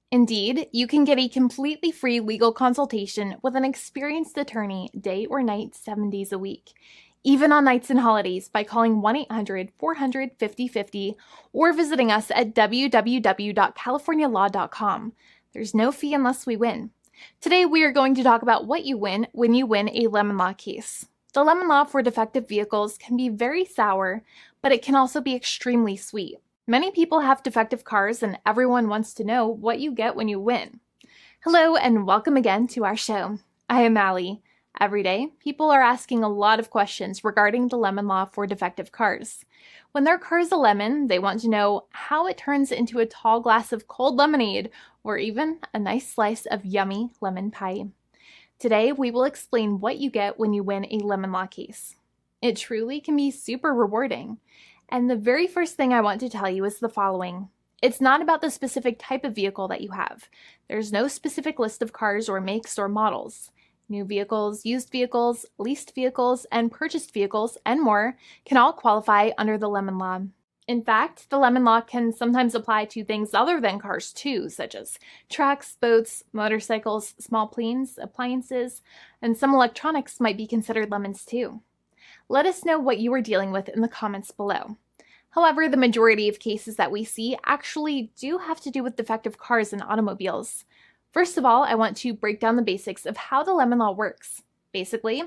Indeed, you can get a completely free legal consultation with an experienced attorney day or night, 7 days a week, even on nights and holidays by calling 1-800-400-5050 or visiting us at www.californialaw.com. There's no fee unless we win. Today, we are going to talk about what you win when you win a lemon law case. The lemon law for defective vehicles can be very sour, but it can also be extremely sweet. Many people have defective cars, and everyone wants to know what you get when you win. Hello, and welcome again to our show. I am Allie. Every day, people are asking a lot of questions regarding the lemon law for defective cars. When their car is a lemon, they want to know how it turns into a tall glass of cold lemonade, or even a nice slice of yummy lemon pie. Today, we will explain what you get when you win a lemon law case. It truly can be super rewarding. And the very first thing I want to tell you is the following. It's not about the specific type of vehicle that you have. There's no specific list of cars or makes or models. New vehicles, used vehicles, leased vehicles, and purchased vehicles, and more can all qualify under the lemon law. In fact, the lemon law can sometimes apply to things other than cars too, such as trucks, boats, motorcycles, small planes, appliances, and some electronics might be considered lemons too. Let us know what you are dealing with in the comments below. However, the majority of cases that we see actually do have to do with defective cars and automobiles. First of all, I want to break down the basics of how the lemon law works. Basically,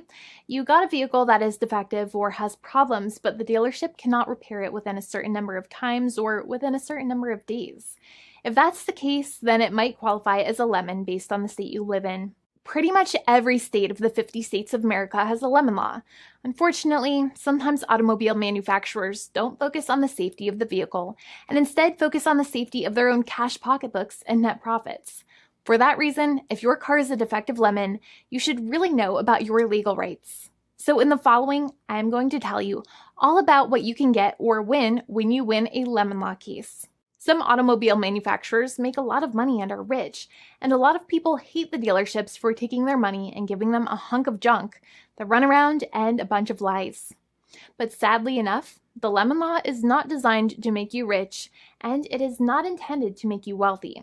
you got a vehicle that is defective or has problems, but the dealership cannot repair it within a certain number of times or within a certain number of days. If that's the case, then it might qualify as a lemon based on the state you live in. Pretty much every state of the 50 states of America has a lemon law. Unfortunately, sometimes automobile manufacturers don't focus on the safety of the vehicle and instead focus on the safety of their own cash pocketbooks and net profits. For that reason, if your car is a defective lemon, you should really know about your legal rights. So in the following, I'm going to tell you all about what you can get or win when you win a lemon law case. Some automobile manufacturers make a lot of money and are rich, and a lot of people hate the dealerships for taking their money and giving them a hunk of junk, the runaround, and a bunch of lies. But sadly enough, the lemon law is not designed to make you rich, and it is not intended to make you wealthy.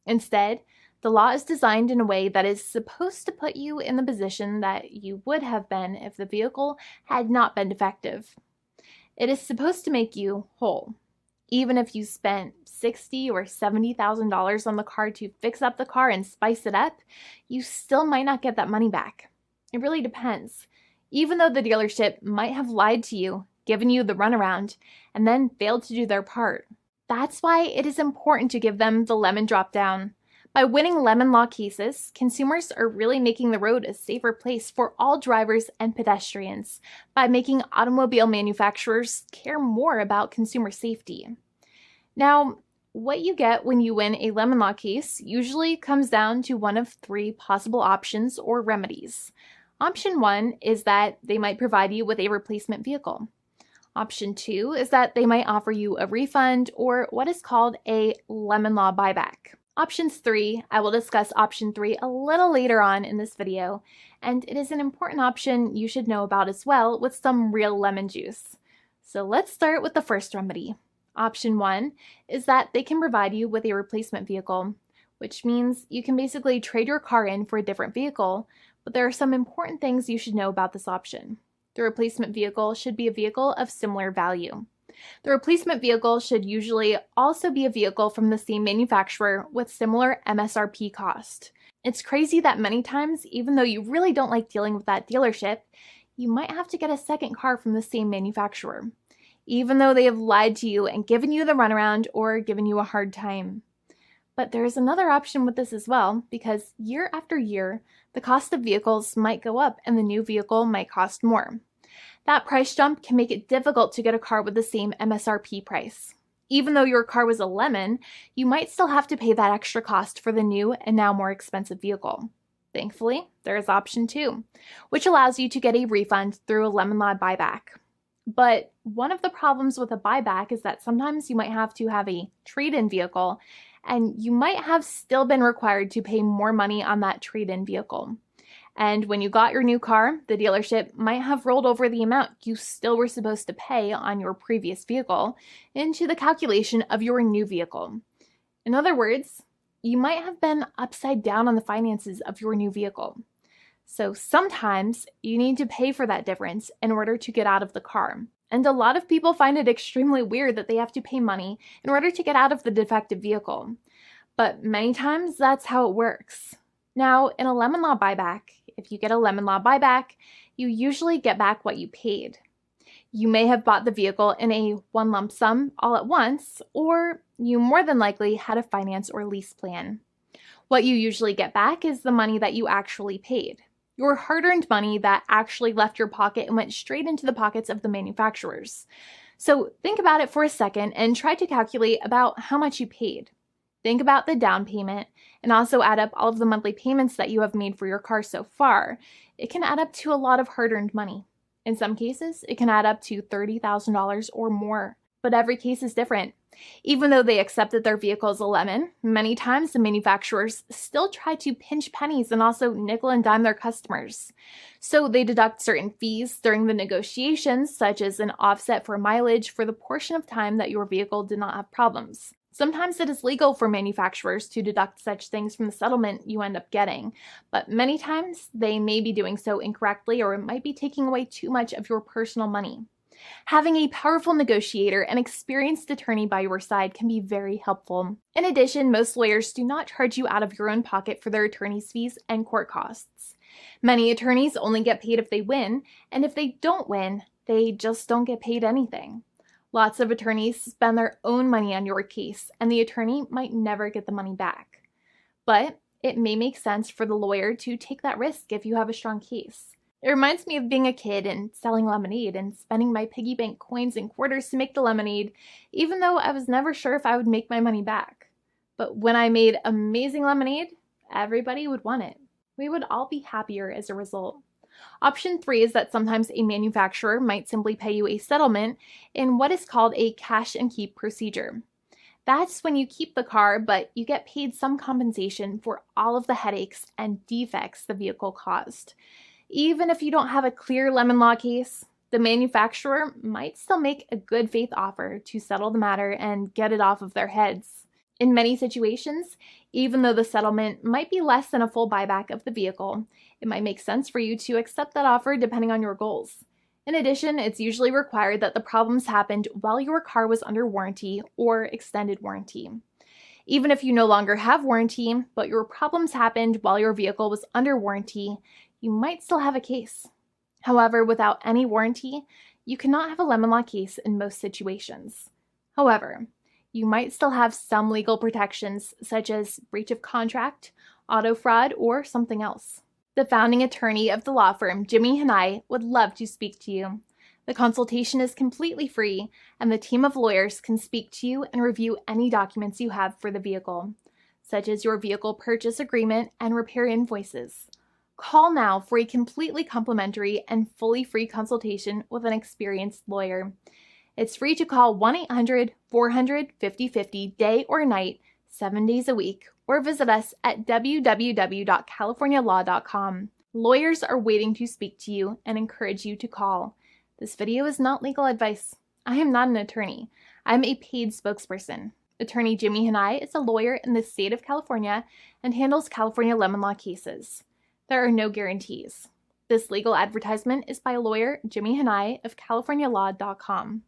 Instead, the law is designed in a way that is supposed to put you in the position that you would have been if the vehicle had not been defective. It is supposed to make you whole. Even if you spent $60,000 or $70,000 on the car to fix up the car and spice it up, you still might not get that money back. It really depends. Even though the dealership might have lied to you, given you the runaround, and then failed to do their part. That's why it is important to give them the lemon drop down. By winning lemon law cases, consumers are really making the road a safer place for all drivers and pedestrians by making automobile manufacturers care more about consumer safety. Now, what you get when you win a lemon law case usually comes down to one of three possible options or remedies. Option 1 is that they might provide you with a replacement vehicle. Option 2 is that they might offer you a refund or what is called a lemon law buyback. Options 3, I will discuss option 3 a little later on in this video, and it is an important option you should know about as well with some real lemon juice. So let's start with the first remedy. Option 1 is that they can provide you with a replacement vehicle, which means you can basically trade your car in for a different vehicle, but there are some important things you should know about this option. The replacement vehicle should be a vehicle of similar value. The replacement vehicle should usually also be a vehicle from the same manufacturer with similar MSRP cost. It's crazy that many times, even though you really don't like dealing with that dealership, you might have to get a second car from the same manufacturer, even though they have lied to you and given you the runaround or given you a hard time. But there is another option with this as well, because year after year, the cost of vehicles might go up and the new vehicle might cost more. That price jump can make it difficult to get a car with the same MSRP price. Even though your car was a lemon, you might still have to pay that extra cost for the new and now more expensive vehicle. Thankfully, there is option 2, which allows you to get a refund through a lemon law buyback. But one of the problems with a buyback is that sometimes you might have to have a trade-in vehicle, and you might have still been required to pay more money on that trade-in vehicle. And when you got your new car, the dealership might have rolled over the amount you still were supposed to pay on your previous vehicle into the calculation of your new vehicle. In other words, you might have been upside down on the finances of your new vehicle. So sometimes you need to pay for that difference in order to get out of the car. And a lot of people find it extremely weird that they have to pay money in order to get out of the defective vehicle. But many times that's how it works. Now, in a lemon law buyback, if you get a lemon law buyback, you usually get back what you paid. You may have bought the vehicle in a one lump sum all at once, or you more than likely had a finance or lease plan. What you usually get back is the money that you actually paid. Your hard-earned money that actually left your pocket and went straight into the pockets of the manufacturers. So think about it for a second and try to calculate about how much you paid. Think about the down payment and also add up all of the monthly payments that you have made for your car so far. It can add up to a lot of hard-earned money. In some cases, it can add up to $30,000 or more, but every case is different. Even though they accept that their vehicle is a lemon, many times the manufacturers still try to pinch pennies and also nickel and dime their customers. So they deduct certain fees during the negotiations, such as an offset for mileage for the portion of time that your vehicle did not have problems. Sometimes it is legal for manufacturers to deduct such things from the settlement you end up getting, but many times they may be doing so incorrectly or it might be taking away too much of your personal money. Having a powerful negotiator and experienced attorney by your side can be very helpful. In addition, most lawyers do not charge you out of your own pocket for their attorney's fees and court costs. Many attorneys only get paid if they win, and if they don't win, they just don't get paid anything. Lots of attorneys spend their own money on your case, and the attorney might never get the money back. But it may make sense for the lawyer to take that risk if you have a strong case. It reminds me of being a kid and selling lemonade and spending my piggy bank coins and quarters to make the lemonade, even though I was never sure if I would make my money back. But when I made amazing lemonade, everybody would want it. We would all be happier as a result. Option 3 is that sometimes a manufacturer might simply pay you a settlement in what is called a cash and keep procedure. That's when you keep the car, but you get paid some compensation for all of the headaches and defects the vehicle caused. Even if you don't have a clear lemon law case, the manufacturer might still make a good faith offer to settle the matter and get it off of their heads. In many situations, even though the settlement might be less than a full buyback of the vehicle, it might make sense for you to accept that offer depending on your goals. In addition, it's usually required that the problems happened while your car was under warranty or extended warranty. Even if you no longer have warranty, but your problems happened while your vehicle was under warranty, you might still have a case. However, without any warranty, you cannot have a lemon law case in most situations. However, you might still have some legal protections such as breach of contract, auto fraud, or something else. The founding attorney of the law firm, Jimmy and I, would love to speak to you. The consultation is completely free, and the team of lawyers can speak to you and review any documents you have for the vehicle, such as your vehicle purchase agreement and repair invoices. Call now for a completely complimentary and fully free consultation with an experienced lawyer. It's free to call 1-800-400-5050 day or night, 7 days a week, or visit us at www.californialaw.com. Lawyers are waiting to speak to you and encourage you to call. This video is not legal advice. I am not an attorney. I'm a paid spokesperson. Attorney Jimmy Hanai is a lawyer in the state of California and handles California lemon law cases. There are no guarantees. This legal advertisement is by lawyer Jimmy Hanai of CaliforniaLaw.com.